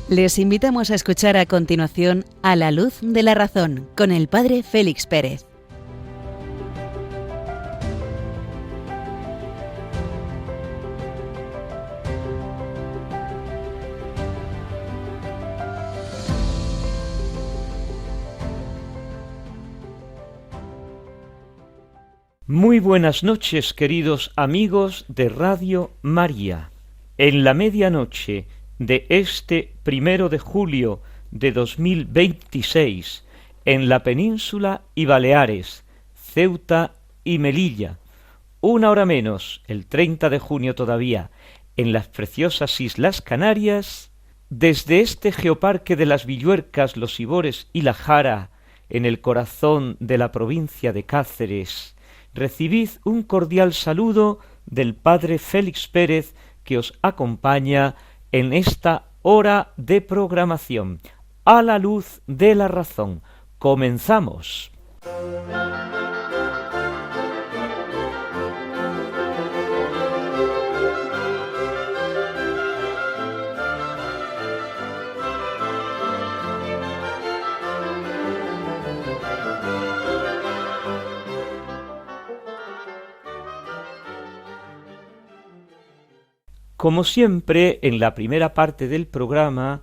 Les invitamos a escuchar a continuación A la luz de la razón con el Padre Félix Pérez. Muy buenas noches, queridos amigos de Radio María. En la medianoche de este 1 de julio de 2026, en la península y Baleares, Ceuta y Melilla, una hora menos, el 30 de junio todavía, en las preciosas Islas Canarias, desde este geoparque de las Villuercas, Los Ibores y La Jara, en el corazón de la provincia de Cáceres, recibid un cordial saludo del Padre Félix Pérez, que os acompaña en esta hora de programación. A la luz de la razón. Comenzamos. Como siempre, en la primera parte del programa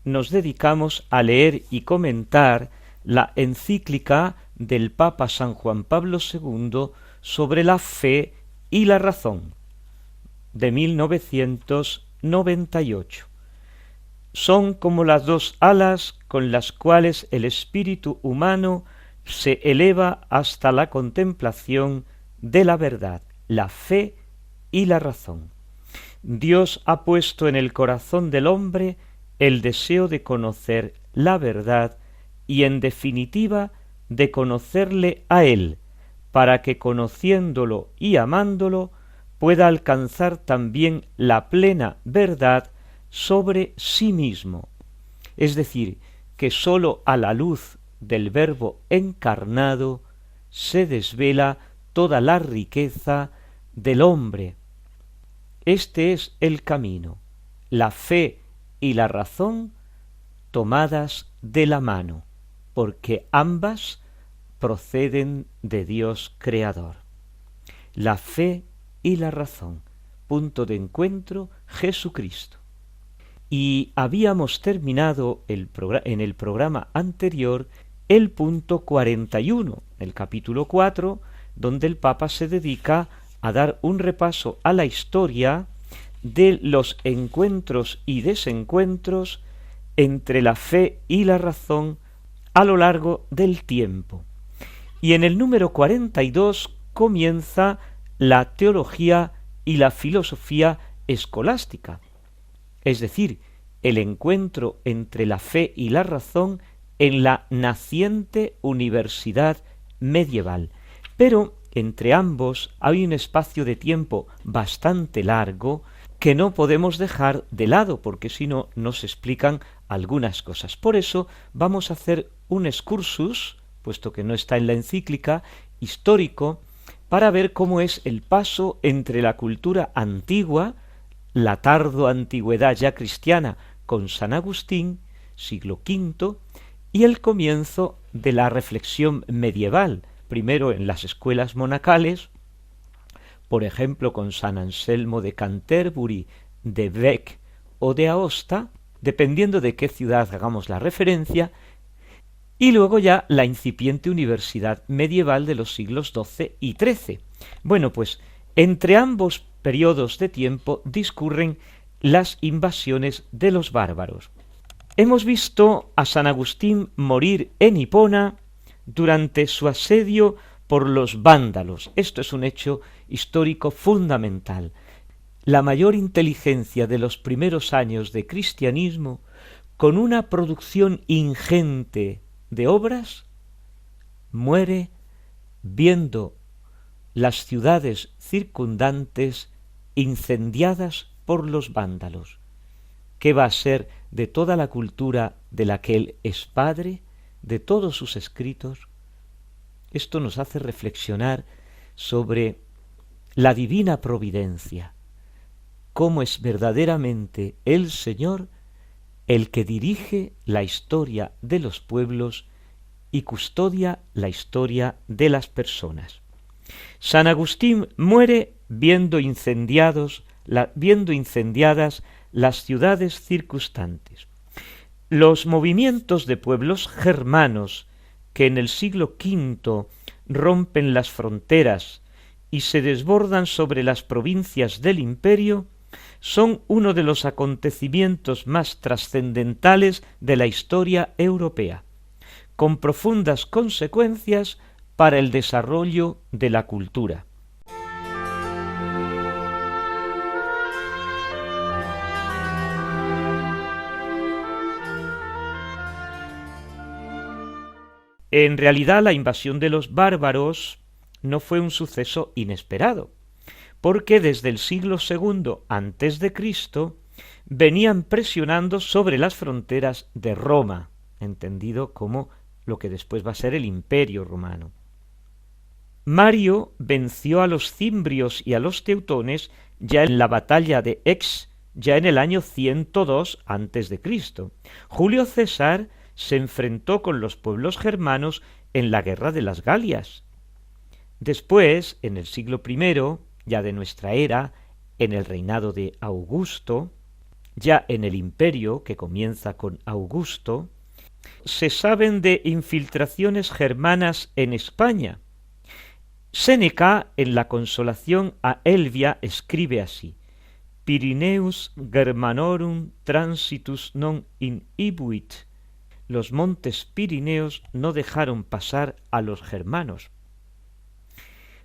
nos dedicamos a leer y comentar la encíclica del Papa San Juan Pablo II sobre la fe y la razón, de 1998. Son como las dos alas con las cuales el espíritu humano se eleva hasta la contemplación de la verdad, la fe y la razón. Dios ha puesto en el corazón del hombre el deseo de conocer la verdad y, en definitiva, de conocerle a Él, para que, conociéndolo y amándolo, pueda alcanzar también la plena verdad sobre sí mismo. Es decir, que sólo a la luz del Verbo encarnado se desvela toda la riqueza del hombre. Este es el camino, la fe y la razón tomadas de la mano, porque ambas proceden de Dios Creador. La fe y la razón, punto de encuentro, Jesucristo. Y habíamos terminado en el programa anterior el punto 41, el capítulo 4, donde el Papa se dedica a dar un repaso a la historia de los encuentros y desencuentros entre la fe y la razón a lo largo del tiempo. Y en el número 42 comienza la teología y la filosofía escolástica, es decir, el encuentro entre la fe y la razón en la naciente universidad medieval. Pero entre ambos hay un espacio de tiempo bastante largo que no podemos dejar de lado, porque si no nos explican algunas cosas. Por eso vamos a hacer un excursus, puesto que no está en la encíclica, histórico, para ver cómo es el paso entre la cultura antigua, la tardo-antigüedad ya cristiana con San Agustín, siglo V, y el comienzo de la reflexión medieval, primero en las escuelas monacales, por ejemplo con San Anselmo de Canterbury, de Bec o de Aosta, dependiendo de qué ciudad hagamos la referencia, y luego ya la incipiente universidad medieval de los siglos XII y XIII. Bueno, pues entre ambos periodos de tiempo discurren las invasiones de los bárbaros. Hemos visto a San Agustín morir en Hipona durante su asedio por los vándalos. Esto es un hecho histórico fundamental. La mayor inteligencia de los primeros años de cristianismo, con una producción ingente de obras, muere viendo las ciudades circundantes incendiadas por los vándalos. ¿Qué va a ser de toda la cultura de la que él es padre, de todos sus escritos? Esto nos hace reflexionar sobre la divina providencia, cómo es verdaderamente el Señor el que dirige la historia de los pueblos y custodia la historia de las personas. San Agustín muere viendo incendiadas las ciudades circunstantes. Los movimientos de pueblos germanos que en el siglo V rompen las fronteras y se desbordan sobre las provincias del imperio son uno de los acontecimientos más trascendentales de la historia europea, con profundas consecuencias para el desarrollo de la cultura. En realidad, la invasión de los bárbaros no fue un suceso inesperado, porque desde el siglo II a.C. venían presionando sobre las fronteras de Roma, entendido como lo que después va a ser el Imperio Romano. Mario venció a los cimbrios y a los teutones ya en la batalla de Aix, ya en el año 102 a.C. Julio César se enfrentó con los pueblos germanos en la Guerra de las Galias. Después, en el siglo I, ya de nuestra era, en el reinado de Augusto, ya en el imperio que comienza con Augusto, se saben de infiltraciones germanas en España. Séneca, en la Consolación a Elvia, escribe así: Pirineus Germanorum transitus non inhibuit. Los montes Pirineos no dejaron pasar a los germanos.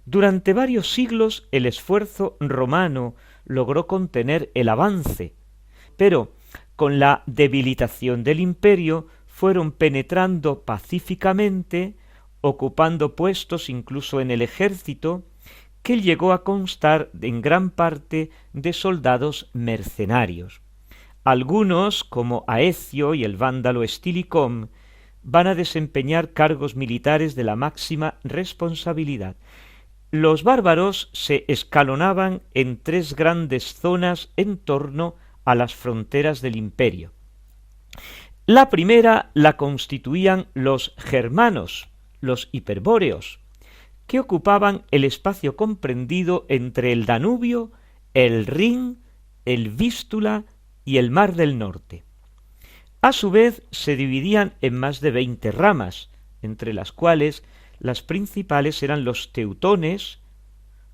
Durante varios siglos el esfuerzo romano logró contener el avance, pero con la debilitación del imperio fueron penetrando pacíficamente, ocupando puestos incluso en el ejército, que llegó a constar en gran parte de soldados mercenarios. Algunos, como Aecio y el vándalo Estilicón, van a desempeñar cargos militares de la máxima responsabilidad. Los bárbaros se escalonaban en tres grandes zonas en torno a las fronteras del imperio. La primera la constituían los germanos, los hiperbóreos, que ocupaban el espacio comprendido entre el Danubio, el Rin, el Vístula y el Mar del Norte. A su vez se dividían en más de 20 ramas, entre las cuales las principales eran los teutones,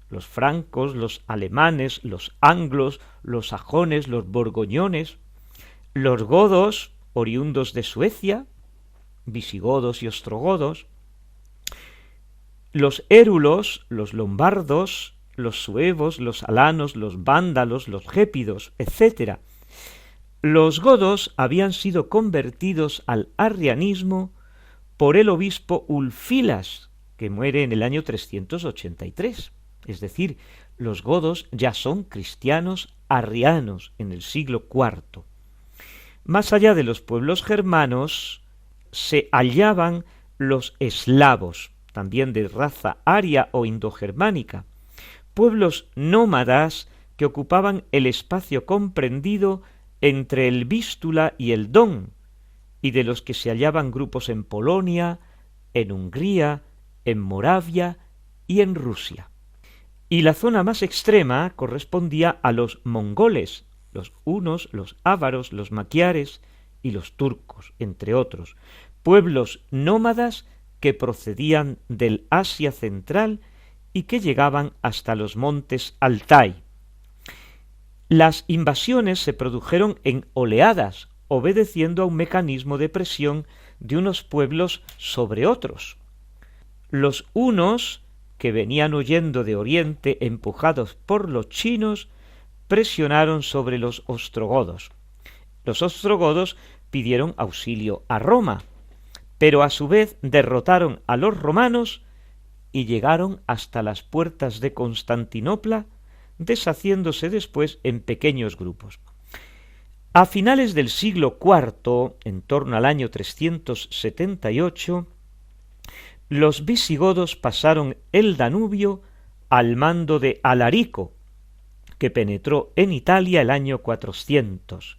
los francos, los alemanes, los anglos, los sajones, los borgoñones, los godos, oriundos de Suecia, visigodos y ostrogodos, los érulos, los lombardos, los suevos, los alanos, los vándalos, los gépidos, etc. Los godos habían sido convertidos al arrianismo por el obispo Ulfilas, que muere en el año 383. Es decir, los godos ya son cristianos arrianos en el siglo IV. Más allá de los pueblos germanos se hallaban los eslavos, también de raza aria o indogermánica, pueblos nómadas que ocupaban el espacio comprendido entre el Vístula y el Don, y de los que se hallaban grupos en Polonia, en Hungría, en Moravia y en Rusia. Y la zona más extrema correspondía a los mongoles, los hunos, los ávaros, los maquiares y los turcos, entre otros, pueblos nómadas que procedían del Asia central y que llegaban hasta los montes Altai. Las invasiones se produjeron en oleadas, obedeciendo a un mecanismo de presión de unos pueblos sobre otros. Los hunos, que venían huyendo de Oriente empujados por los chinos, presionaron sobre los ostrogodos. Los ostrogodos pidieron auxilio a Roma, pero a su vez derrotaron a los romanos y llegaron hasta las puertas de Constantinopla, deshaciéndose después en pequeños grupos. A finales del siglo IV, en torno al año 378, los visigodos pasaron el Danubio al mando de Alarico, que penetró en Italia el año 400.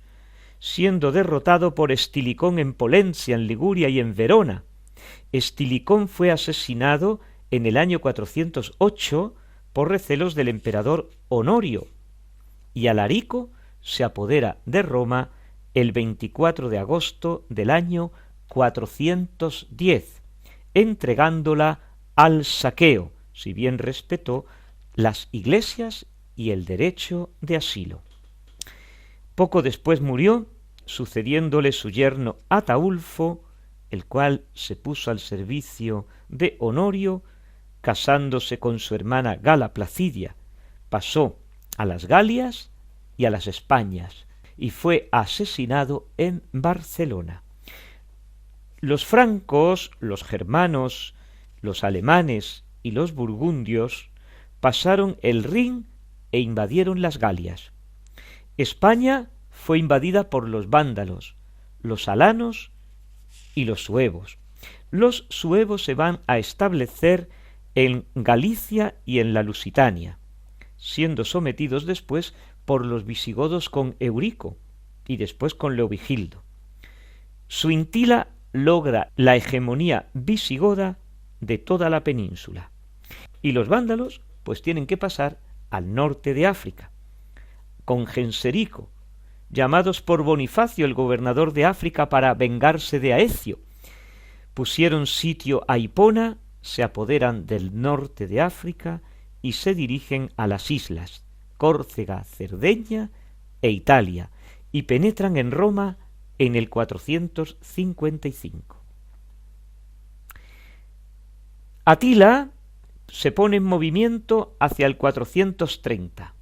siendo derrotado por Estilicón en Polencia, en Liguria y en Verona. Estilicón fue asesinado en el año 408 por recelos del emperador Honorio, y Alarico se apodera de Roma el 24 de agosto del año 410, entregándola al saqueo, si bien respetó las iglesias y el derecho de asilo. Poco después murió, sucediéndole su yerno Ataulfo, el cual se puso al servicio de Honorio, casándose con su hermana Gala Placidia, pasó a las Galias y a las Españas, y fue asesinado en Barcelona. Los francos, los germanos, los alemanes y los burgundios pasaron el Rin e invadieron las Galias. España fue invadida por los vándalos, los alanos y los suevos. Los suevos se van a establecer en Galicia y en la Lusitania, siendo sometidos después por los visigodos con Eurico y después con Leovigildo. Suintila logra la hegemonía visigoda de toda la península, y los vándalos pues tienen que pasar al norte de África, con Genserico, llamados por Bonifacio, el gobernador de África, para vengarse de Aecio. Pusieron sitio a Hipona, se apoderan del norte de África y se dirigen a las islas Córcega, Cerdeña e Italia, y penetran en Roma en el 455. Atila se pone en movimiento hacia el 430,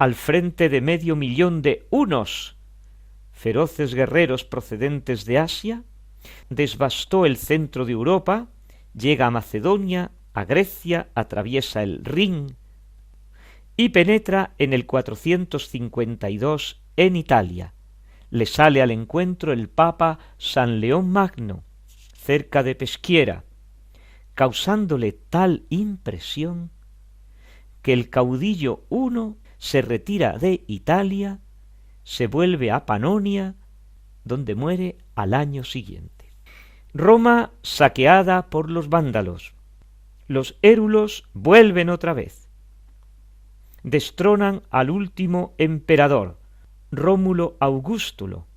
al frente de 500.000 de hunos, feroces guerreros procedentes de Asia, devastó el centro de Europa, llega a Macedonia, a Grecia, atraviesa el Rin y penetra en el 452 en Italia. Le sale al encuentro el Papa San León Magno, cerca de Peschiera, causándole tal impresión que el caudillo huno se retira de Italia, se vuelve a Panonia, donde muere al año siguiente. Roma saqueada por los vándalos. Los érulos vuelven otra vez. Destronan al último emperador, Rómulo Augustulo,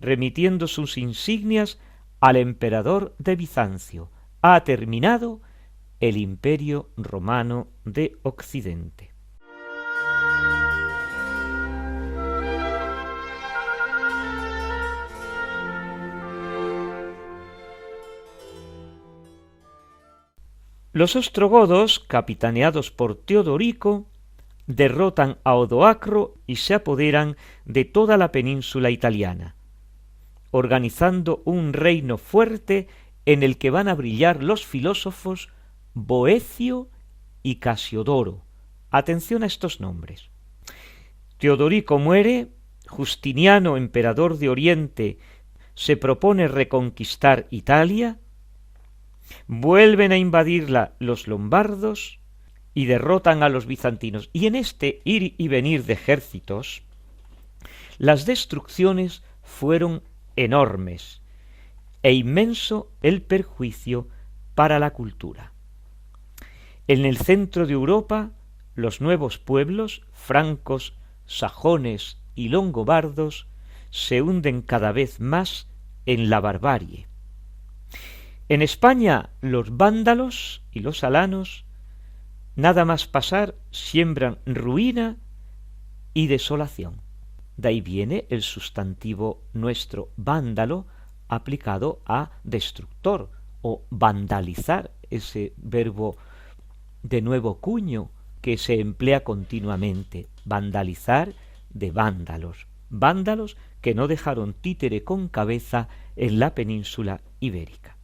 remitiendo sus insignias al emperador de Bizancio. Ha terminado el Imperio Romano de Occidente. Los ostrogodos, capitaneados por Teodorico, derrotan a Odoacro y se apoderan de toda la península italiana, organizando un reino fuerte en el que van a brillar los filósofos Boecio y Casiodoro. Atención a estos nombres. Teodorico muere, Justiniano, emperador de Oriente, se propone reconquistar Italia, vuelven a invadirla los lombardos y derrotan a los bizantinos. Y en este ir y venir de ejércitos, las destrucciones fueron enormes e inmenso el perjuicio para la cultura. En el centro de Europa, los nuevos pueblos, francos, sajones y longobardos, se hunden cada vez más en la barbarie. En España, los vándalos y los alanos, nada más pasar, siembran ruina y desolación. De ahí viene el sustantivo nuestro vándalo, aplicado a destructor o vandalizar, ese verbo de nuevo cuño que se emplea continuamente, vandalizar de vándalos, vándalos que no dejaron títere con cabeza en la península ibérica.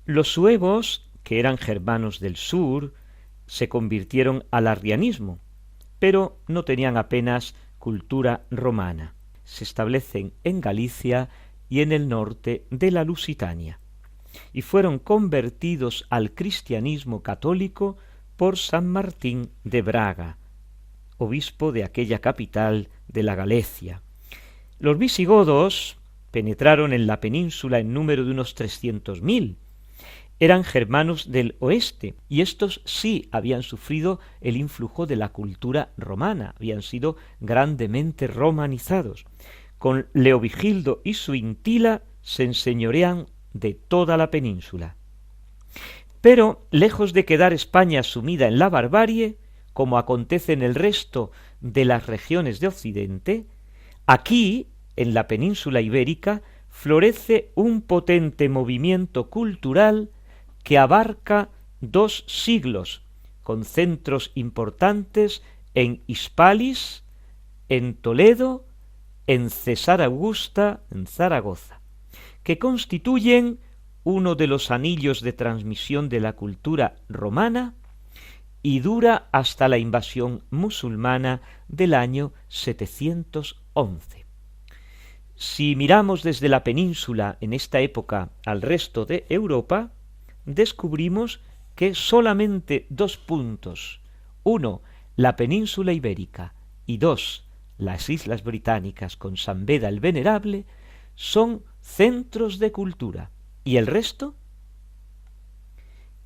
Los suevos, que eran germanos del sur, se convirtieron al arrianismo, pero no tenían apenas cultura romana. Se establecen en Galicia y en el norte de la Lusitania, y fueron convertidos al cristianismo católico por San Martín de Braga, obispo de aquella capital de la Galicia. Los visigodos penetraron en la península en número de unos 300.000. Eran germanos del oeste, y estos sí habían sufrido el influjo de la cultura romana, habían sido grandemente romanizados. Con Leovigildo y Suintila se enseñorean de toda la península. Pero, lejos de quedar España sumida en la barbarie, como acontece en el resto de las regiones de Occidente, aquí, en la península ibérica, florece un potente movimiento cultural que abarca 2 siglos, con centros importantes en Hispalis, en Toledo, en Cesar Augusta, en Zaragoza, que constituyen uno de los anillos de transmisión de la cultura romana y dura hasta la invasión musulmana del año 711. Si miramos desde la península en esta época al resto de Europa, descubrimos que solamente 2 puntos, 1, la península ibérica, y 2, las islas británicas con San Beda el Venerable, son centros de cultura. ¿Y el resto?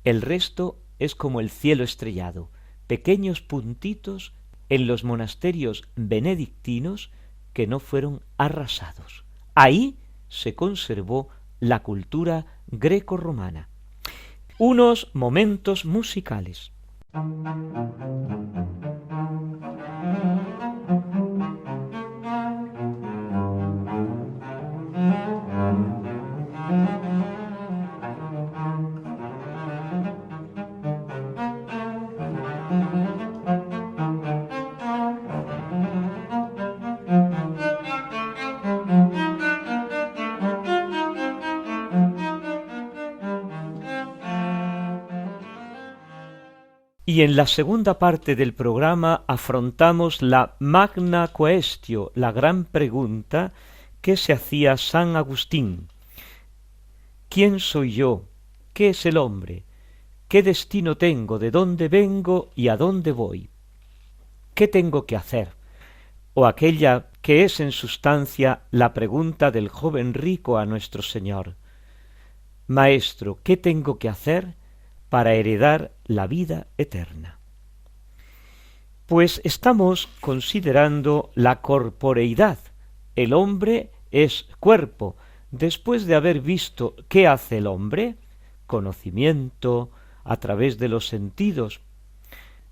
El resto es como el cielo estrellado, pequeños puntitos en los monasterios benedictinos que no fueron arrasados. Ahí se conservó la cultura greco-romana. Unos momentos musicales. Y en la segunda parte del programa afrontamos la Magna Quaestio, la gran pregunta que se hacía San Agustín. ¿Quién soy yo? ¿Qué es el hombre? ¿Qué destino tengo? ¿De dónde vengo y a dónde voy? ¿Qué tengo que hacer? O aquella que es en sustancia la pregunta del joven rico a nuestro Señor. Maestro, ¿qué tengo que hacer para heredar la vida eterna? Pues estamos considerando la corporeidad. El hombre es cuerpo. Después de haber visto qué hace el hombre, conocimiento a través de los sentidos,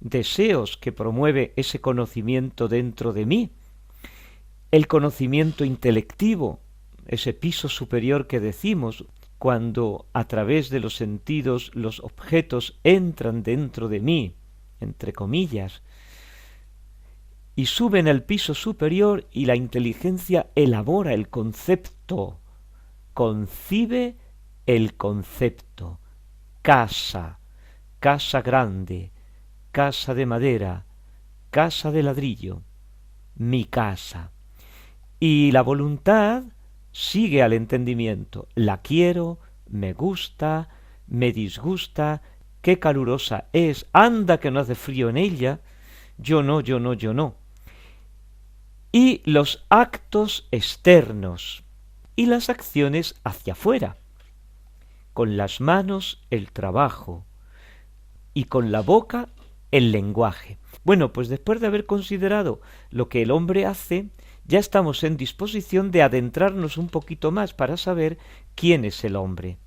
deseos que promueve ese conocimiento dentro de mí, el conocimiento intelectivo, ese piso superior que decimos, cuando a través de los sentidos los objetos entran dentro de mí, entre comillas, y suben al piso superior y la inteligencia elabora el concepto, concibe el concepto, casa, casa grande, casa de madera, casa de ladrillo, mi casa. Y la voluntad sigue al entendimiento, la quiero, me gusta, me disgusta, qué calurosa es, anda que no hace frío en ella, yo no, yo no, yo no. Y los actos externos y las acciones hacia afuera, con las manos el trabajo y con la boca el lenguaje. Bueno, pues después de haber considerado lo que el hombre hace, ya estamos en disposición de adentrarnos un poquito más para saber quién es el hombre.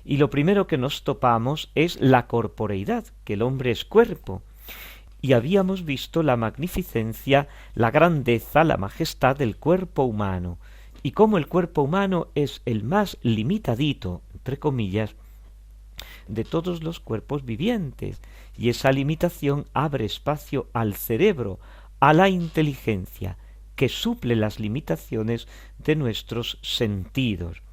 Y lo primero que nos topamos es la corporeidad, que el hombre es cuerpo. Y habíamos visto la magnificencia, la grandeza, la majestad del cuerpo humano, y cómo el cuerpo humano es el más limitadito, entre comillas, de todos los cuerpos vivientes, y esa limitación abre espacio al cerebro, a la inteligencia, que suple las limitaciones de nuestros sentidos.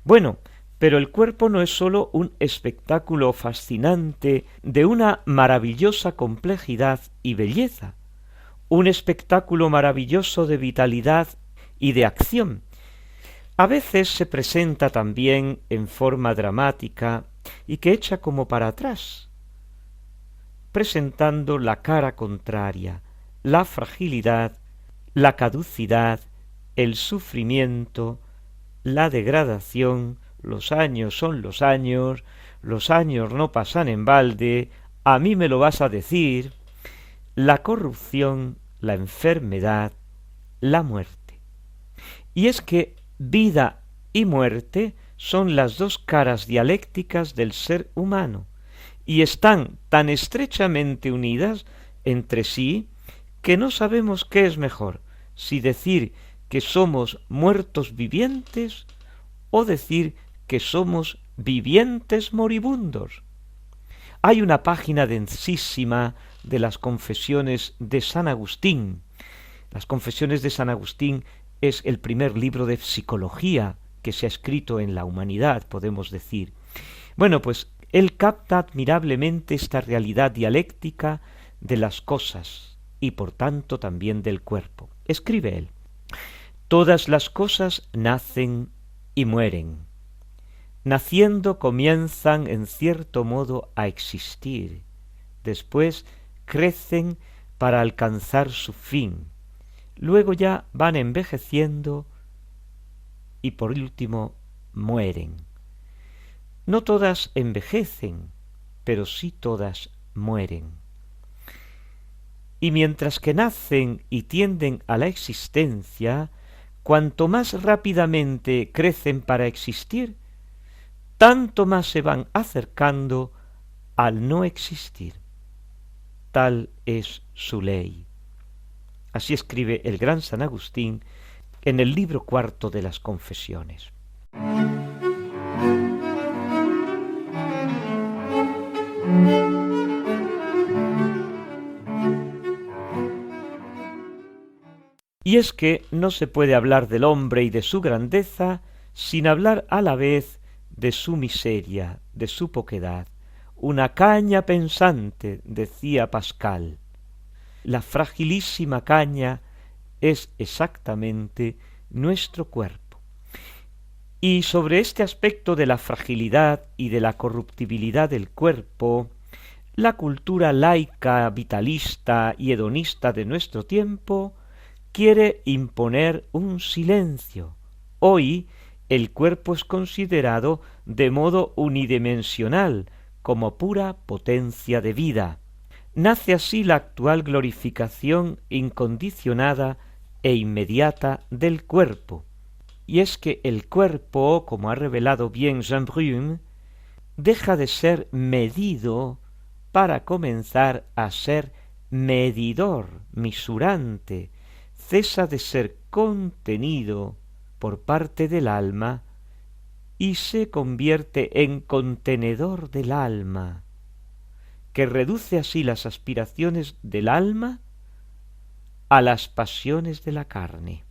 Bueno, pero el cuerpo no es sólo un espectáculo fascinante de una maravillosa complejidad y belleza, un espectáculo maravilloso de vitalidad y de acción. A veces se presenta también en forma dramática y que echa como para atrás, presentando la cara contraria, la fragilidad, la caducidad el sufrimiento, la degradación, los años son los años no pasan en balde, a mí me lo vas a decir, la corrupción, la enfermedad, la muerte. Y es que vida y muerte son las dos caras dialécticas del ser humano, y están tan estrechamente unidas entre sí que no sabemos qué es mejor, si decir que somos muertos vivientes o decir que somos vivientes moribundos. Hay una página densísima de las Confesiones de San Agustín. Las Confesiones de San Agustín es el primer libro de psicología que se ha escrito en la humanidad, podemos decir. Bueno, pues él capta admirablemente esta realidad dialéctica de las cosas y por tanto también del cuerpo. Escribe él: todas las cosas nacen y mueren. Naciendo comienzan en cierto modo a existir, después crecen para alcanzar su fin, luego ya van envejeciendo y por último mueren. No todas envejecen, pero sí todas mueren. Y mientras que nacen y tienden a la existencia, cuanto más rápidamente crecen para existir, tanto más se van acercando al no existir. Tal es su ley. Así escribe el gran San Agustín en el libro cuarto de las Confesiones. Y es que no se puede hablar del hombre y de su grandeza sin hablar a la vez de su miseria, de su poquedad. Una caña pensante, decía Pascal. La fragilísima caña es exactamente nuestro cuerpo. Y sobre este aspecto de la fragilidad y de la corruptibilidad del cuerpo, la cultura laica, vitalista y hedonista de nuestro tiempo quiere imponer un silencio. Hoy el cuerpo es considerado de modo unidimensional, como pura potencia de vida. Nace así la actual glorificación incondicionada e inmediata del cuerpo. Y es que el cuerpo, como ha revelado bien Jean Brun, deja de ser medido para comenzar a ser medidor, misurante, cesa de ser contenido por parte del alma y se convierte en contenedor del alma, que reduce así las aspiraciones del alma a las pasiones de la carne.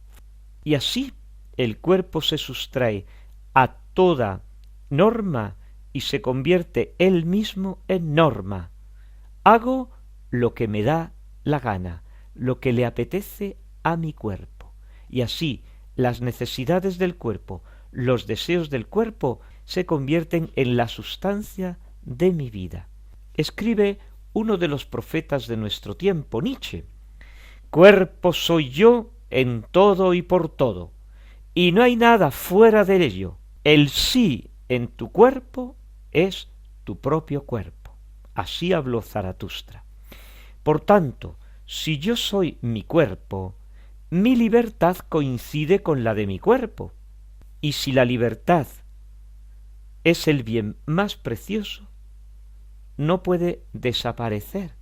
Y así el cuerpo se sustrae a toda norma y se convierte él mismo en norma. Hago lo que me da la gana, lo que le apetece a mi cuerpo. Y así las necesidades del cuerpo, los deseos del cuerpo, se convierten en la sustancia de mi vida. Escribe uno de los profetas de nuestro tiempo, Nietzsche: cuerpo soy yo en todo y por todo, y no hay nada fuera de ello. El sí en tu cuerpo es tu propio cuerpo. Así habló Zaratustra. Por tanto, si yo soy mi cuerpo, mi libertad coincide con la de mi cuerpo. Y si la libertad es el bien más precioso, no puede desaparecer.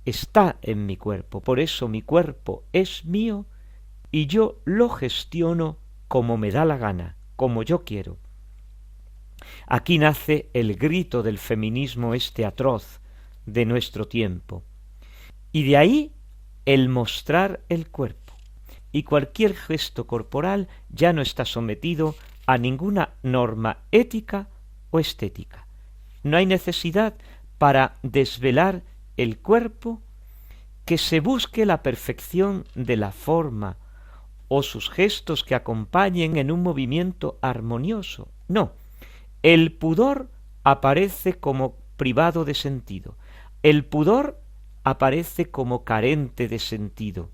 Está en mi cuerpo. Por eso mi cuerpo es mío y yo lo gestiono como me da la gana, como yo quiero. Aquí nace el grito del feminismo este atroz de nuestro tiempo. Y de ahí el mostrar el cuerpo. Y cualquier gesto corporal ya no está sometido a ninguna norma ética o estética. No hay necesidad para desvelar el cuerpo que se busque la perfección de la forma o sus gestos que acompañen en un movimiento armonioso. No, el pudor aparece como privado de sentido. El pudor aparece como carente de sentido.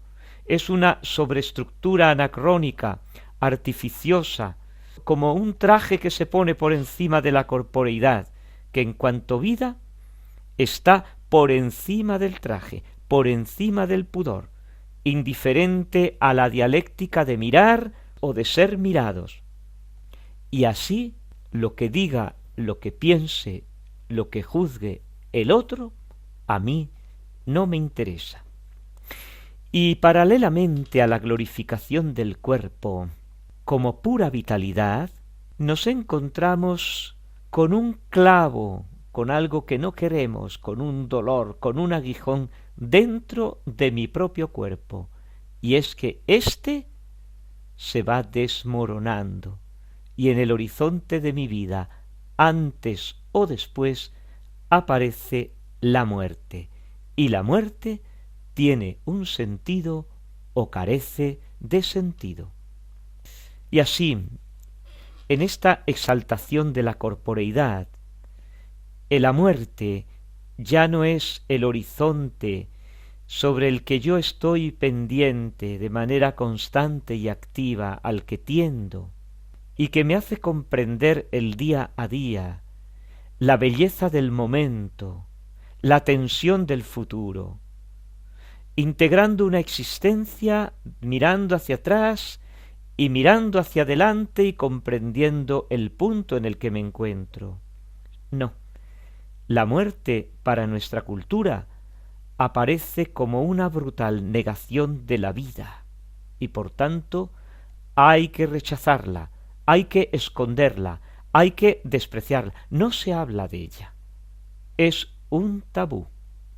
es una sobreestructura anacrónica, artificiosa, como un traje que se pone por encima de la corporeidad, que en cuanto vida está por encima del traje, por encima del pudor, indiferente a la dialéctica de mirar o de ser mirados. Y así, lo que diga, lo que piense, lo que juzgue el otro, a mí no me interesa. Y paralelamente a la glorificación del cuerpo como pura vitalidad, nos encontramos con un clavo, con algo que no queremos, con un dolor, con un aguijón dentro de mi propio cuerpo, y es que éste se va desmoronando, y en el horizonte de mi vida, antes o después, aparece la muerte, y la muerte tiene un sentido o carece de sentido. Y así, en esta exaltación de la corporeidad, la muerte ya no es el horizonte sobre el que yo estoy pendiente de manera constante y activa, al que tiendo, y que me hace comprender el día a día, la belleza del momento, la tensión del futuro, integrando una existencia mirando hacia atrás y mirando hacia adelante y comprendiendo el punto en el que me encuentro. No, la muerte para nuestra cultura aparece como una brutal negación de la vida, y por tanto hay que rechazarla, hay que esconderla, hay que despreciarla. No se habla de ella. Es un tabú.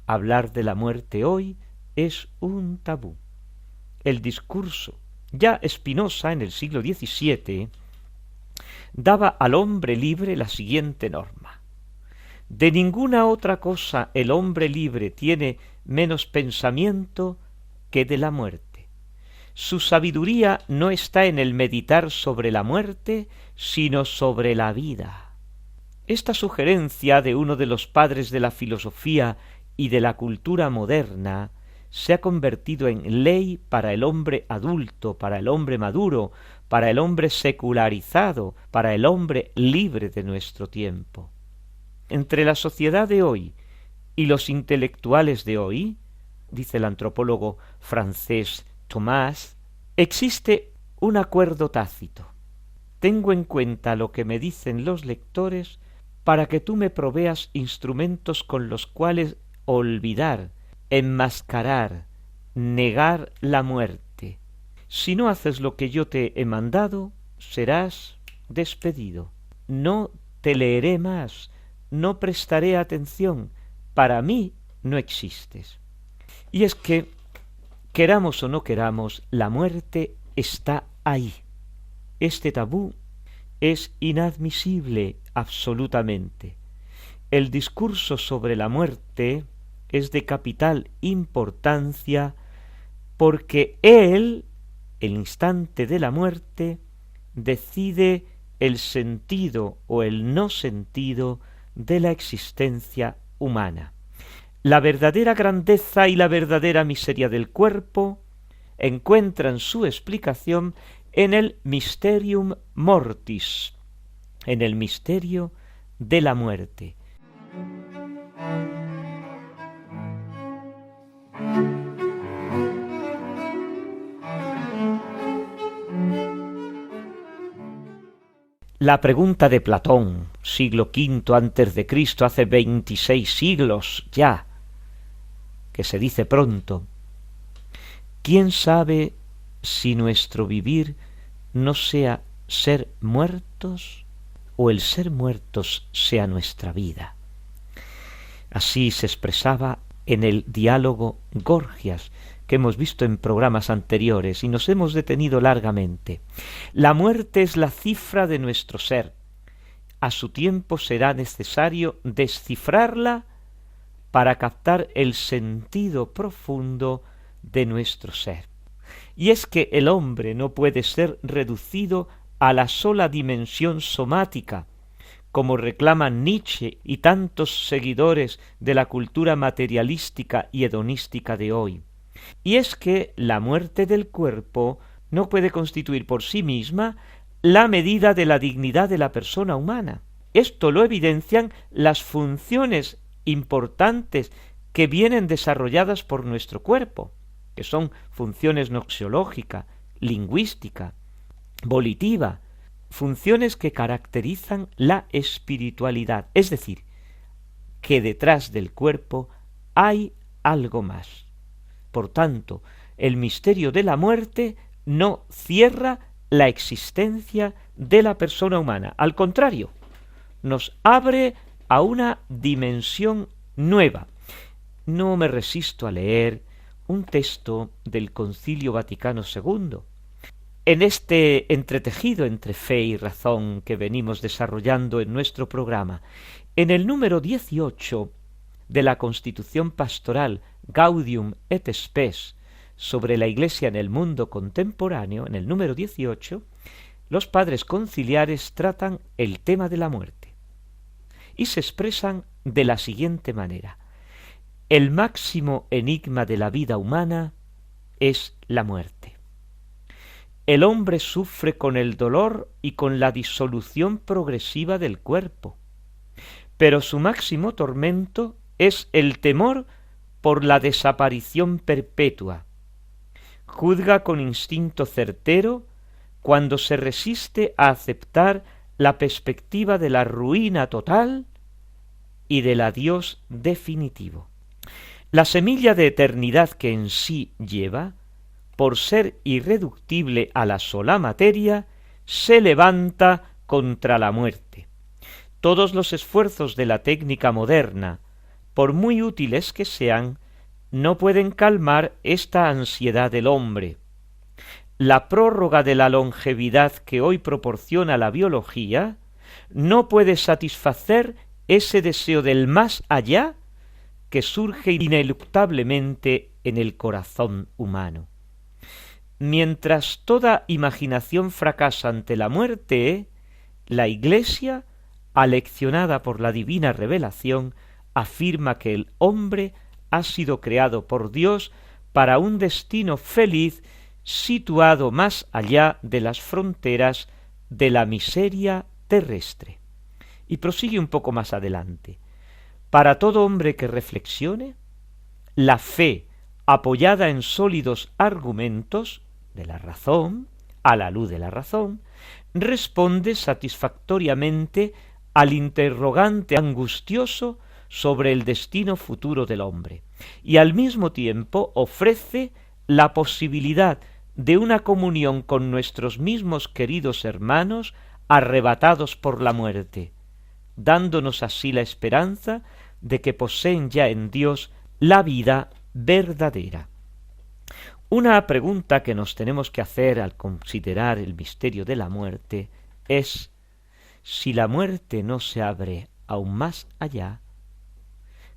Hablar de la muerte hoy es un tabú. El discurso, ya Spinoza en el siglo XVII, daba al hombre libre la siguiente norma: de ninguna otra cosa el hombre libre tiene menos pensamiento que de la muerte. Su sabiduría no está en el meditar sobre la muerte, sino sobre la vida. Esta sugerencia de uno de los padres de la filosofía y de la cultura moderna se ha convertido en ley para el hombre adulto, para el hombre maduro, para el hombre secularizado, para el hombre libre de nuestro tiempo. Entre la sociedad de hoy y los intelectuales de hoy, dice el antropólogo francés Thomas, existe un acuerdo tácito. Tengo en cuenta lo que me dicen los lectores para que tú me proveas instrumentos con los cuales olvidar, enmascarar, negar la muerte. Si no haces lo que yo te he mandado, serás despedido. No te leeré más, no prestaré atención, para mí no existes. Y es que, queramos o no queramos, la muerte está ahí. Este tabú es inadmisible absolutamente. El discurso sobre la muerte es de capital importancia porque él, el instante de la muerte, decide el sentido o el no sentido de la existencia humana. La verdadera grandeza y la verdadera miseria del cuerpo encuentran su explicación en el mysterium mortis, en el misterio de la muerte. La pregunta de Platón, siglo V antes de Cristo, hace 26 siglos ya, que se dice pronto: ¿quién sabe si nuestro vivir no sea ser muertos o el ser muertos sea nuestra vida? Así se expresaba en el diálogo Gorgias, que hemos visto en programas anteriores y nos hemos detenido largamente. La muerte es la cifra de nuestro ser. A su tiempo será necesario descifrarla para captar el sentido profundo de nuestro ser. Y es que el hombre no puede ser reducido a la sola dimensión somática, como reclaman Nietzsche y tantos seguidores de la cultura materialística y hedonística de hoy. Y es que la muerte del cuerpo no puede constituir por sí misma la medida de la dignidad de la persona humana. Esto lo evidencian las funciones importantes que vienen desarrolladas por nuestro cuerpo, que son funciones noxiológica, lingüística, volitiva, funciones que caracterizan la espiritualidad, es decir, que detrás del cuerpo hay algo más. Por tanto, el misterio de la muerte no cierra la existencia de la persona humana, al contrario, nos abre a una dimensión nueva. No me resisto a leer un texto del Concilio Vaticano II. En este entretejido entre fe y razón que venimos desarrollando en nuestro programa, en el número 18 de la Constitución Pastoral Gaudium et Spes sobre la Iglesia en el mundo contemporáneo, en el número 18, los padres conciliares tratan el tema de la muerte y se expresan de la siguiente manera: el máximo enigma de la vida humana es la muerte. El hombre sufre con el dolor y con la disolución progresiva del cuerpo, pero su máximo tormento es el temor por la desaparición perpetua. Juzga con instinto certero cuando se resiste a aceptar la perspectiva de la ruina total y del adiós definitivo. La semilla de eternidad que en sí lleva, por ser irreductible a la sola materia, se levanta contra la muerte. Todos los esfuerzos de la técnica moderna, por muy útiles que sean, no pueden calmar esta ansiedad del hombre. La prórroga de la longevidad que hoy proporciona la biología no puede satisfacer ese deseo del más allá que surge ineluctablemente en el corazón humano. Mientras toda imaginación fracasa ante la muerte, la Iglesia, aleccionada por la divina revelación, afirma que el hombre ha sido creado por Dios para un destino feliz situado más allá de las fronteras de la miseria terrestre. Y prosigue un poco más adelante. Para todo hombre que reflexione, la fe, apoyada en sólidos argumentos de la razón, a la luz de la razón, responde satisfactoriamente al interrogante angustioso sobre el destino futuro del hombre, y al mismo tiempo ofrece la posibilidad de una comunión con nuestros mismos queridos hermanos arrebatados por la muerte, dándonos así la esperanza de que poseen ya en Dios la vida verdadera. Una pregunta que nos tenemos que hacer al considerar el misterio de la muerte es: si la muerte no se abre aún más allá,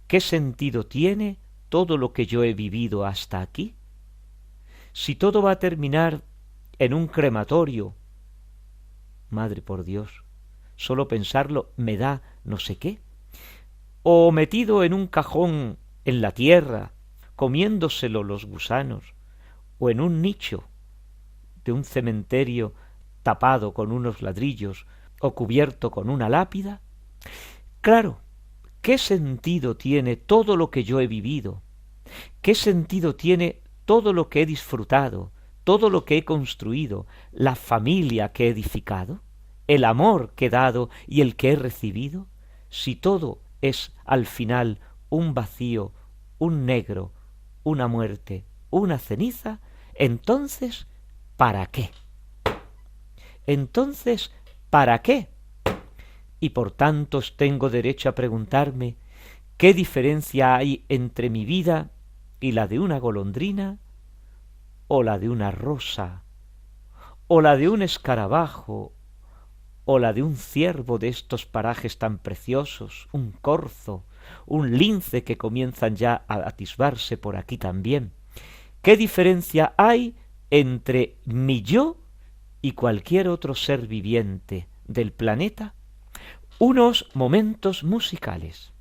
¿qué sentido tiene todo lo que yo he vivido hasta aquí? Si todo va a terminar en un crematorio, madre por Dios, solo pensarlo me da no sé qué, o metido en un cajón en la tierra, comiéndoselo los gusanos, o en un nicho de un cementerio tapado con unos ladrillos o cubierto con una lápida. Claro, ¿qué sentido tiene todo lo que yo he vivido? ¿Qué sentido tiene todo lo que he disfrutado, todo lo que he construido, la familia que he edificado, el amor que he dado y el que he recibido, si todo es al final un vacío, un negro, una muerte, una ceniza? Entonces, ¿para qué? Entonces, ¿para qué? Y por tanto tengo derecho a preguntarme ¿qué diferencia hay entre mi vida y la de una golondrina, o la de una rosa, o la de un escarabajo, o la de un ciervo de estos parajes tan preciosos, un corzo, un lince que comienzan ya a atisbarse por aquí también? ¿Qué diferencia hay entre mi yo y cualquier otro ser viviente del planeta? Unos momentos musicales.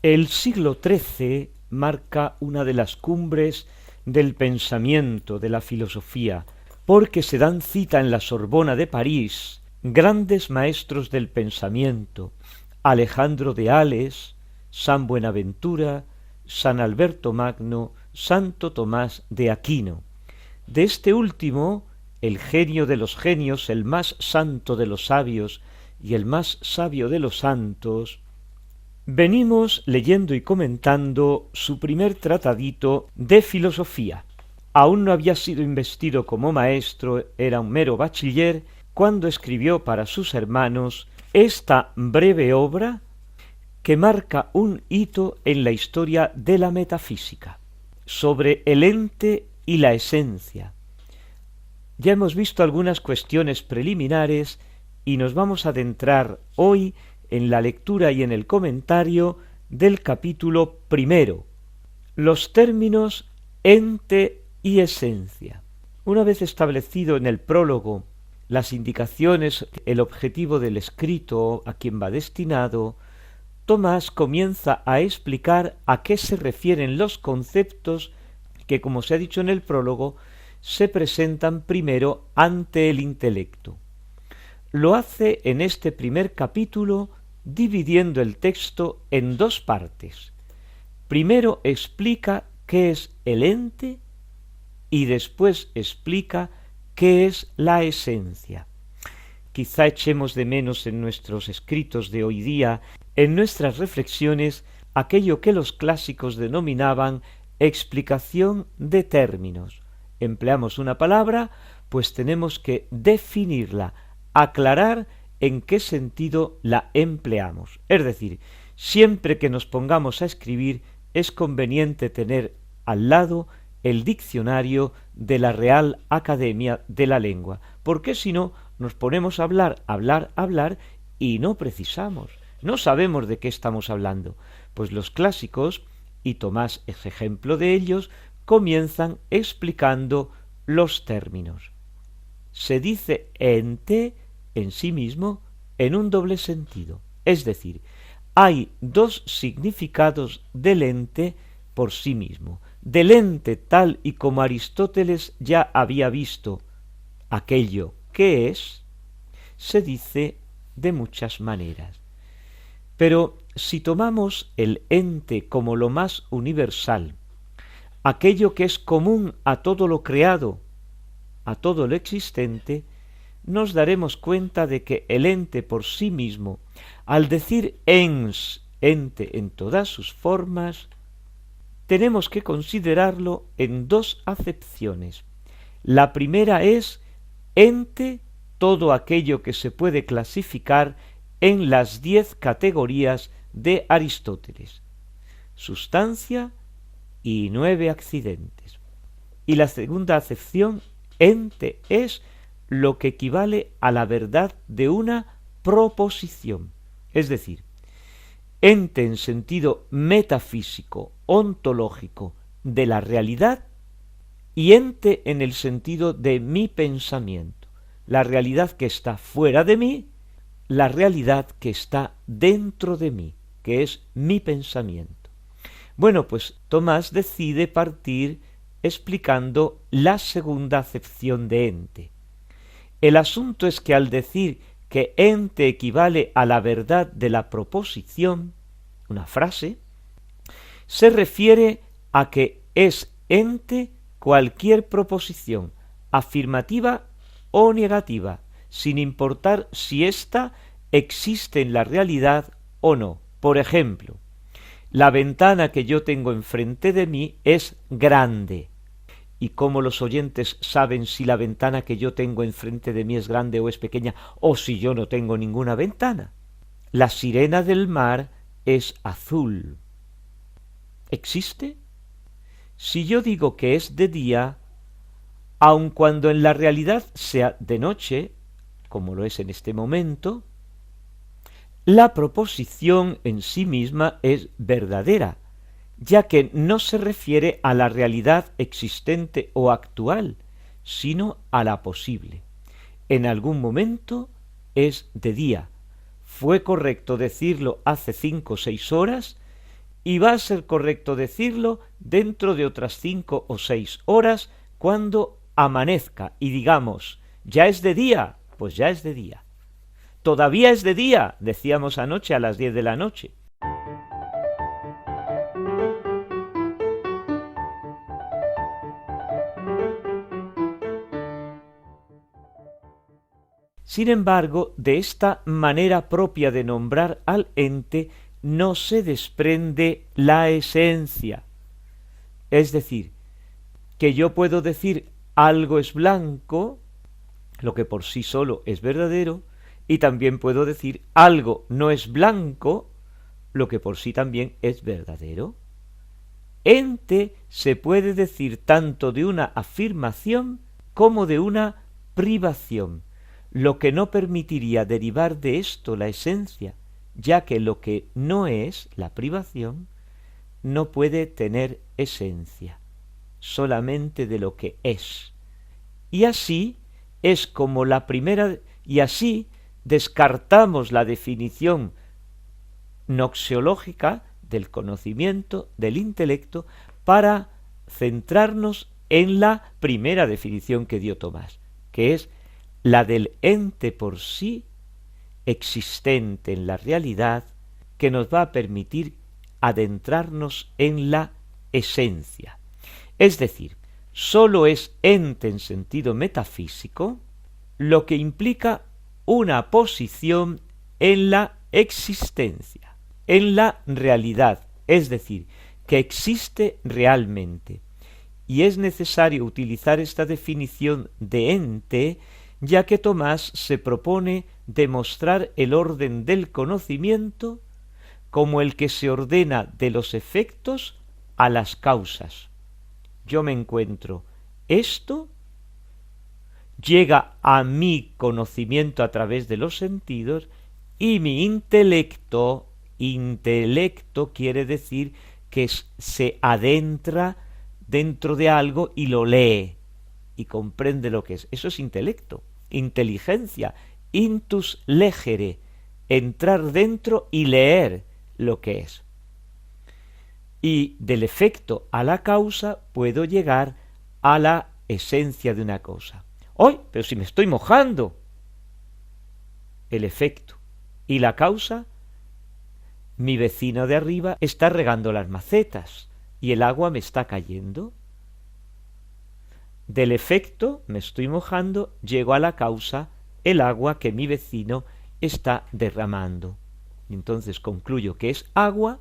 El siglo XIII marca una de las cumbres del pensamiento, de la filosofía, porque se dan cita en la Sorbona de París grandes maestros del pensamiento: Alejandro de Ales, San Buenaventura, San Alberto Magno, Santo Tomás de Aquino. De este último, el genio de los genios, el más santo de los sabios y el más sabio de los santos, venimos leyendo y comentando su primer tratadito de filosofía. Aún no había sido investido como maestro, era un mero bachiller, cuando escribió para sus hermanos esta breve obra que marca un hito en la historia de la metafísica, sobre el ente y la esencia. Ya hemos visto algunas cuestiones preliminares y nos vamos a adentrar hoy en la lectura y en el comentario del capítulo primero, los términos ente y esencia. Una vez establecido en el prólogo las indicaciones, el objetivo del escrito, a quien va destinado, Tomás comienza a explicar a qué se refieren los conceptos que, como se ha dicho en el prólogo, se presentan primero ante el intelecto. Lo hace en este primer capítulo dividiendo el texto en dos partes. Primero explica qué es el ente y después explica qué es la esencia. Quizá echemos de menos en nuestros escritos de hoy día, en nuestras reflexiones, aquello que los clásicos denominaban explicación de términos. Empleamos una palabra, pues tenemos que definirla, aclarar en qué sentido la empleamos. Es decir, siempre que nos pongamos a escribir es conveniente tener al lado el diccionario de la Real Academia de la Lengua, porque si no nos ponemos a hablar y no precisamos, no sabemos de qué estamos hablando. Pues los clásicos, y Tomás es ejemplo de ellos, comienzan explicando los términos. Se dice ente en sí mismo en un doble sentido, es decir, hay dos significados del ente por sí mismo. Del ente, tal y como Aristóteles ya había visto aquello que es, se dice de muchas maneras. Pero si tomamos el ente como lo más universal, aquello que es común a todo lo creado, a todo lo existente, nos daremos cuenta de que el ente por sí mismo, al decir ens, ente en todas sus formas, tenemos que considerarlo en dos acepciones. La primera es ente, todo aquello que se puede clasificar en las 10 categorías de Aristóteles: sustancia y 9 accidentes. Y la segunda acepción, ente, es lo que equivale a la verdad de una proposición, es decir, ente en sentido metafísico, ontológico de la realidad, y ente en el sentido de mi pensamiento, la realidad que está fuera de mí, la realidad que está dentro de mí, que es mi pensamiento. Bueno, pues Tomás decide partir explicando la segunda acepción de ente. El asunto es que al decir que ente equivale a la verdad de la proposición, una frase, se refiere a que es ente cualquier proposición, afirmativa o negativa, sin importar si ésta existe en la realidad o no. Por ejemplo, la ventana que yo tengo enfrente de mí es grande. ¿Y cómo los oyentes saben si la ventana que yo tengo enfrente de mí es grande o es pequeña, o si yo no tengo ninguna ventana? La sirena del mar es azul. ¿Existe? Si yo digo que es de día, aun cuando en la realidad sea de noche, como lo es en este momento, la proposición en sí misma es verdadera, ya que no se refiere a la realidad existente o actual, sino a la posible. En algún momento es de día. Fue correcto decirlo hace 5 o 6 horas, y va a ser correcto decirlo dentro de otras 5 o 6 horas cuando amanezca y digamos, ¿ya es de día? Pues ya es de día. ¿Todavía es de día? Decíamos anoche a las 10 de la noche. Sin embargo, de esta manera propia de nombrar al ente no se desprende la esencia. Es decir, que yo puedo decir algo es blanco, lo que por sí solo es verdadero, y también puedo decir algo no es blanco, lo que por sí también es verdadero. Ente se puede decir tanto de una afirmación como de una privación, lo que no permitiría derivar de esto la esencia, ya que lo que no es, la privación, no puede tener esencia, solamente de lo que es. Y así es como la primera, y así descartamos la definición noxiológica del conocimiento, del intelecto, para centrarnos en la primera definición que dio Tomás, que es la del ente por sí existente en la realidad, que nos va a permitir adentrarnos en la esencia. Es decir, sólo es ente en sentido metafísico lo que implica una posición en la existencia, en la realidad, es decir, que existe realmente. Y es necesario utilizar esta definición de ente, ya que Tomás se propone demostrar el orden del conocimiento como el que se ordena de los efectos a las causas. Yo me encuentro esto, llega a mi conocimiento a través de los sentidos, y mi intelecto quiere decir que se adentra dentro de algo y lo lee y comprende lo que es. Eso es intelecto, inteligencia, intus legere, entrar dentro y leer lo que es. Y del efecto a la causa puedo llegar a la esencia de una cosa. ¡Ay, pero si me estoy mojando! El efecto. Y la causa, mi vecino de arriba está regando las macetas y el agua me está cayendo. Del efecto, me estoy mojando, llego a la causa, el agua que mi vecino está derramando. Entonces concluyo que es agua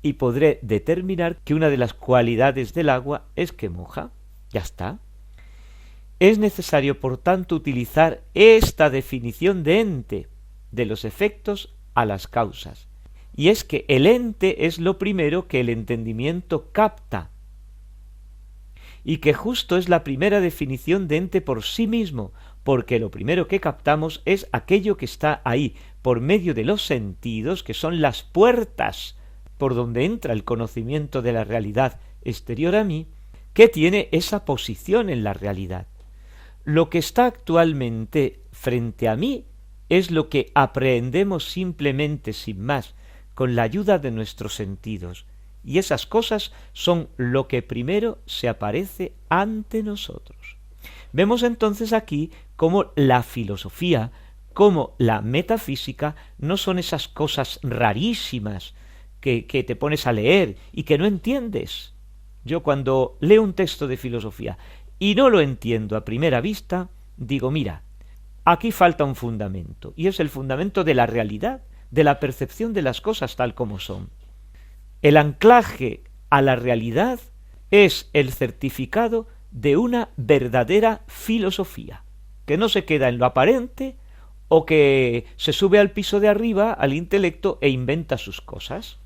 y podré determinar que una de las cualidades del agua es que moja. Ya está. Es necesario, por tanto, utilizar esta definición de ente, de los efectos a las causas. Y es que el ente es lo primero que el entendimiento capta, y que justo es la primera definición de ente por sí mismo, porque lo primero que captamos es aquello que está ahí, por medio de los sentidos, que son las puertas por donde entra el conocimiento de la realidad exterior a mí, que tiene esa posición en la realidad. Lo que está actualmente frente a mí es lo que aprehendemos simplemente sin más, con la ayuda de nuestros sentidos, y esas cosas son lo que primero se aparece ante nosotros. Vemos entonces aquí cómo la filosofía, cómo la metafísica no son esas cosas rarísimas que te pones a leer y que no entiendes. Yo cuando leo un texto de filosofía y no lo entiendo a primera vista, digo, mira, aquí falta un fundamento, y es el fundamento de la realidad, de la percepción de las cosas tal como son. El anclaje a la realidad es el certificado de una verdadera filosofía, que no se queda en lo aparente o que se sube al piso de arriba, al intelecto, e inventa sus cosas.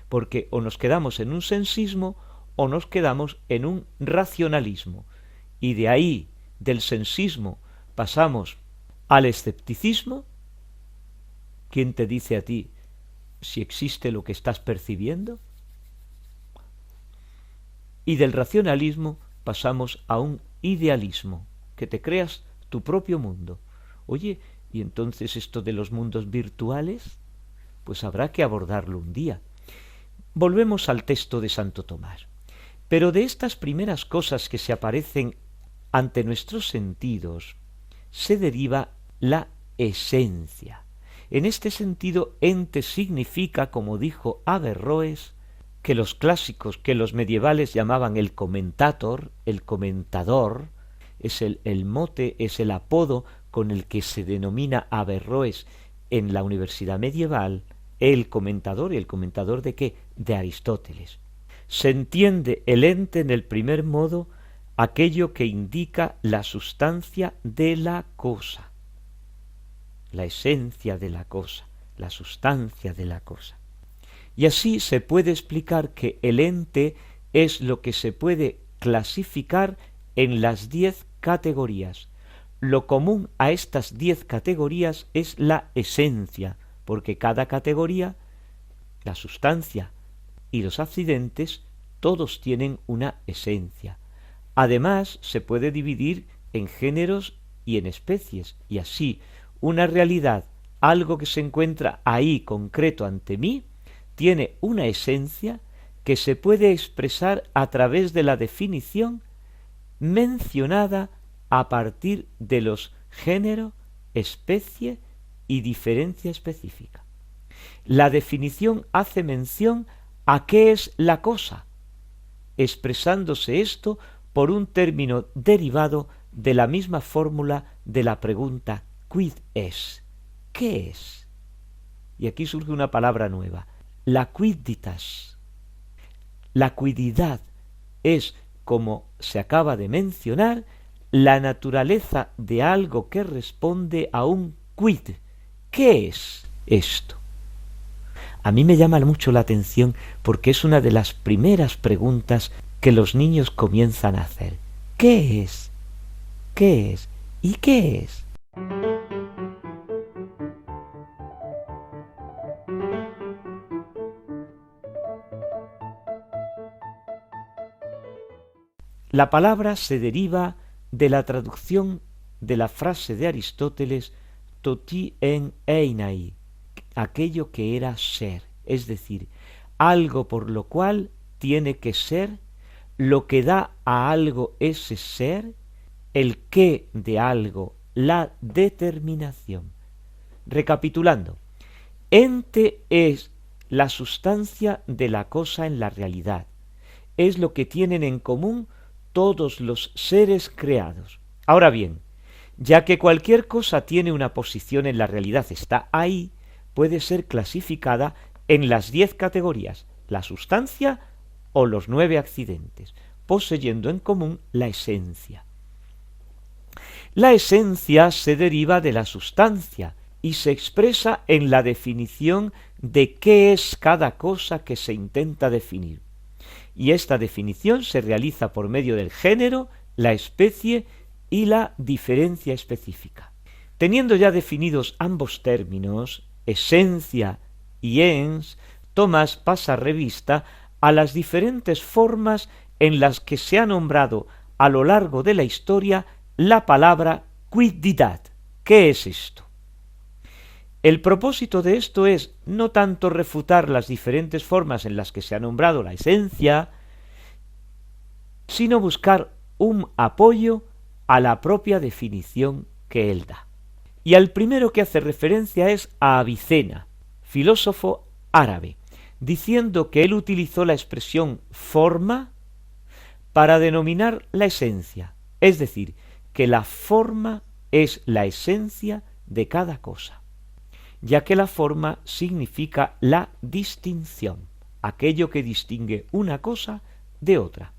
Porque o nos quedamos en un sensismo o nos quedamos en un racionalismo. Y de ahí, del sensismo, pasamos al escepticismo. ¿Quién te dice a ti si existe lo que estás percibiendo? Y del racionalismo pasamos a un idealismo, que te creas tu propio mundo. Oye, ¿y entonces esto de los mundos virtuales? Pues habrá que abordarlo un día. Volvemos al texto de Santo Tomás. Pero de estas primeras cosas que se aparecen ante nuestros sentidos, se deriva la esencia. En este sentido, ente significa, como dijo Averroes, que los clásicos, que los medievales llamaban el commentator, el comentador, es el mote, es el apodo con el que se denomina Averroes en la universidad medieval, el comentador. ¿Y el comentador de qué? De Aristóteles. Se entiende el ente en el primer modo aquello que indica la sustancia de la cosa, la esencia de la cosa, la sustancia de la cosa. Y así se puede explicar que el ente es lo que se puede clasificar en las 10 categorías. Lo común a estas 10 categorías es la esencia, porque cada categoría, la sustancia y los accidentes, todos tienen una esencia. Además, se puede dividir en géneros y en especies, y así una realidad, algo que se encuentra ahí concreto ante mí, tiene una esencia que se puede expresar a través de la definición mencionada a partir de los género, especie y diferencia específica. La definición hace mención a qué es la cosa, expresándose esto por un término derivado de la misma fórmula de la pregunta ¿quid es? ¿Qué es? Y aquí surge una palabra nueva, la quiditas. La cuididad es, como se acaba de mencionar, la naturaleza de algo que responde a un quid. ¿Qué es esto? A mí me llama mucho la atención porque es una de las primeras preguntas que los niños comienzan a hacer. ¿Qué es? ¿Qué es? ¿Y qué es? La palabra se deriva de la traducción de la frase de Aristóteles toti en einai, aquello que era ser, es decir, algo por lo cual tiene que ser, lo que da a algo ese ser, el qué de algo, la determinación. Recapitulando, ente es la sustancia de la cosa en la realidad, es lo que tienen en común todos los seres creados. Ahora bien, ya que cualquier cosa tiene una posición en la realidad, está ahí, puede ser clasificada en las 10 categorías, la sustancia o los 9 accidentes, poseyendo en común la esencia. La esencia se deriva de la sustancia y se expresa en la definición de qué es cada cosa que se intenta definir. Y esta definición se realiza por medio del género, la especie y la diferencia específica. Teniendo ya definidos ambos términos, esencia y ens, Tomás pasa revista a las diferentes formas en las que se ha nombrado a lo largo de la historia la palabra quidditad. ¿Qué es esto? El propósito de esto es no tanto refutar las diferentes formas en las que se ha nombrado la esencia, sino buscar un apoyo a la propia definición que él da. Y al primero que hace referencia es a Avicena, filósofo árabe, diciendo que él utilizó la expresión forma para denominar la esencia, es decir, que la forma es la esencia de cada cosa, ya que la forma significa la distinción, aquello que distingue una cosa de otra.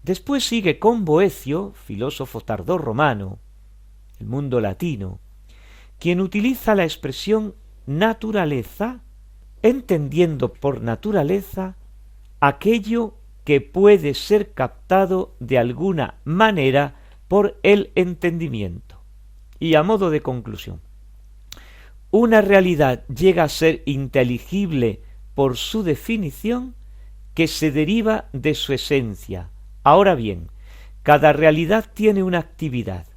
Después sigue con Boecio, filósofo tardorromano, el mundo latino, quien utiliza la expresión naturaleza, entendiendo por naturaleza aquello que puede ser captado de alguna manera por el entendimiento. Y a modo de conclusión, una realidad llega a ser inteligible por su definición que se deriva de su esencia. Ahora bien, cada realidad tiene una actividad,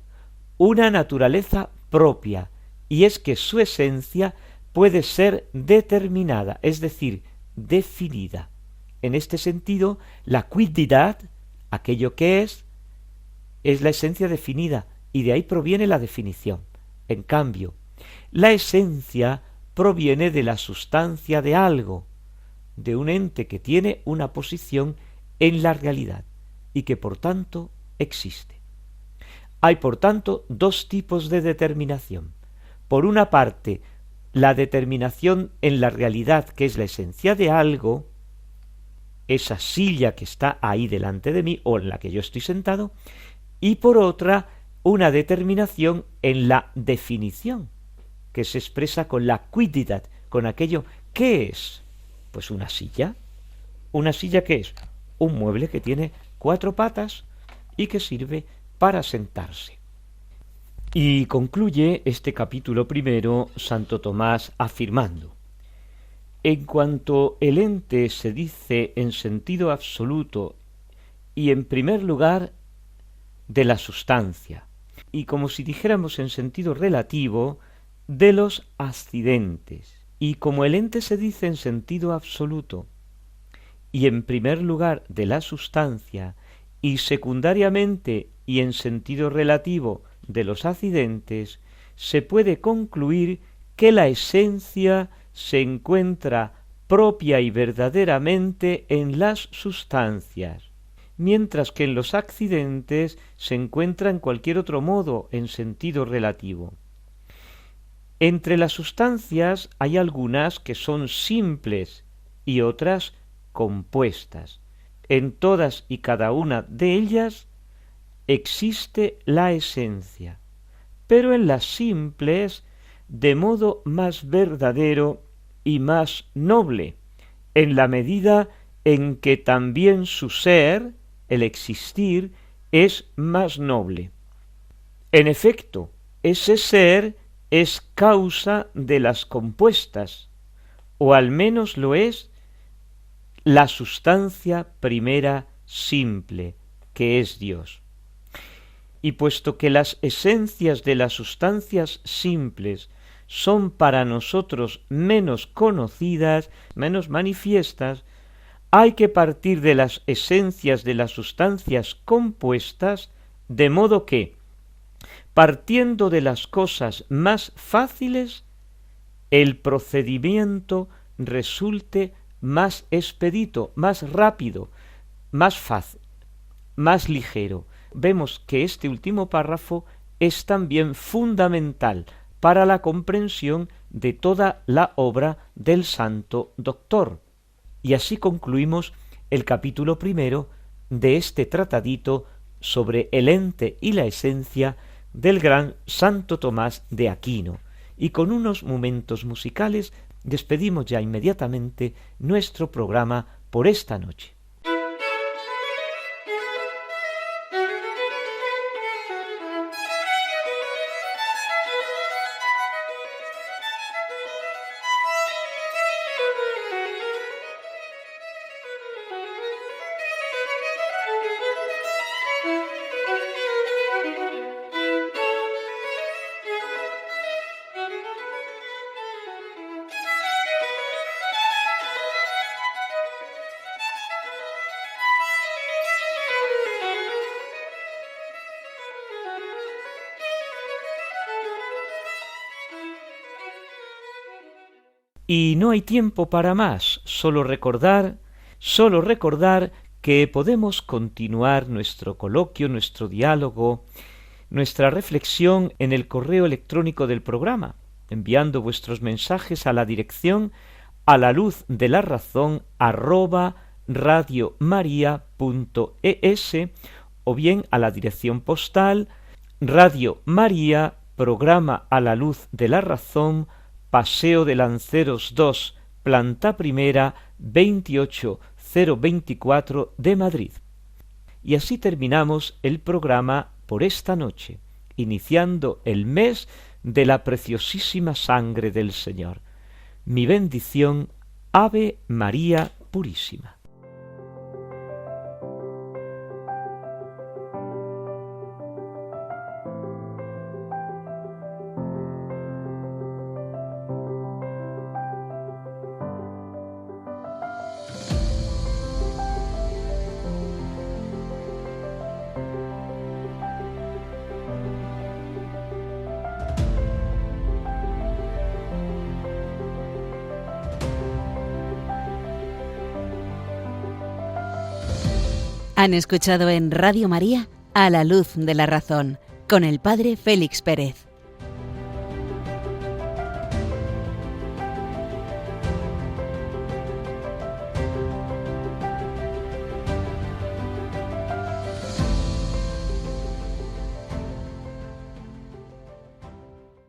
una naturaleza propia, y es que su esencia puede ser determinada, es decir, definida. En este sentido, la quidditad, aquello que es la esencia definida, y de ahí proviene la definición. En cambio, la esencia proviene de la sustancia de algo, de un ente que tiene una posición en la realidad y que por tanto existe. Hay por tanto dos tipos de determinación. Por una parte, la determinación en la realidad, que es la esencia de algo, esa silla que está ahí delante de mí o en la que yo estoy sentado, y por otra, una determinación en la definición, que se expresa con la quidditad, con aquello que es. Pues una silla. ¿Una silla qué es? Un mueble que tiene 4 patas y que sirve para sentarse. Y concluye este capítulo primero Santo Tomás afirmando: en cuanto el ente se dice en sentido absoluto y en primer lugar de la sustancia, y como si dijéramos en sentido relativo de los accidentes, y como el ente se dice en sentido absoluto y en primer lugar de la sustancia, y secundariamente y en sentido relativo de los accidentes, se puede concluir que la esencia se encuentra propia y verdaderamente en las sustancias, mientras que en los accidentes se encuentra en cualquier otro modo en sentido relativo. Entre las sustancias hay algunas que son simples y otras compuestas. En todas y cada una de ellas existe la esencia, pero en las simples de modo más verdadero y más noble, en la medida en que también su ser, el existir, es más noble. En efecto, ese ser es causa de las compuestas, o al menos lo es la sustancia primera simple, que es Dios. Y puesto que las esencias de las sustancias simples son para nosotros menos conocidas, menos manifiestas, hay que partir de las esencias de las sustancias compuestas, de modo que, partiendo de las cosas más fáciles, el procedimiento resulte más expedito, más rápido, más fácil, más ligero. Vemos que este último párrafo es también fundamental para la comprensión de toda la obra del Santo Doctor. Y así concluimos el capítulo primero de este tratadito sobre el ente y la esencia del gran Santo Tomás de Aquino. Y con unos momentos musicales despedimos ya inmediatamente nuestro programa por esta noche. Y no hay tiempo para más, solo recordar que podemos continuar nuestro coloquio, nuestro diálogo, nuestra reflexión en el correo electrónico del programa, enviando vuestros mensajes a la dirección @radiomaria.es o bien a la dirección postal Radio María, programa A la Luz de la Razón, Paseo de Lanceros 2, planta primera, 28024 de Madrid. Y así terminamos el programa por esta noche, iniciando el mes de la preciosísima sangre del Señor. Mi bendición, Ave María Purísima. Han escuchado en Radio María A la Luz de la Razón con el Padre Félix Pérez.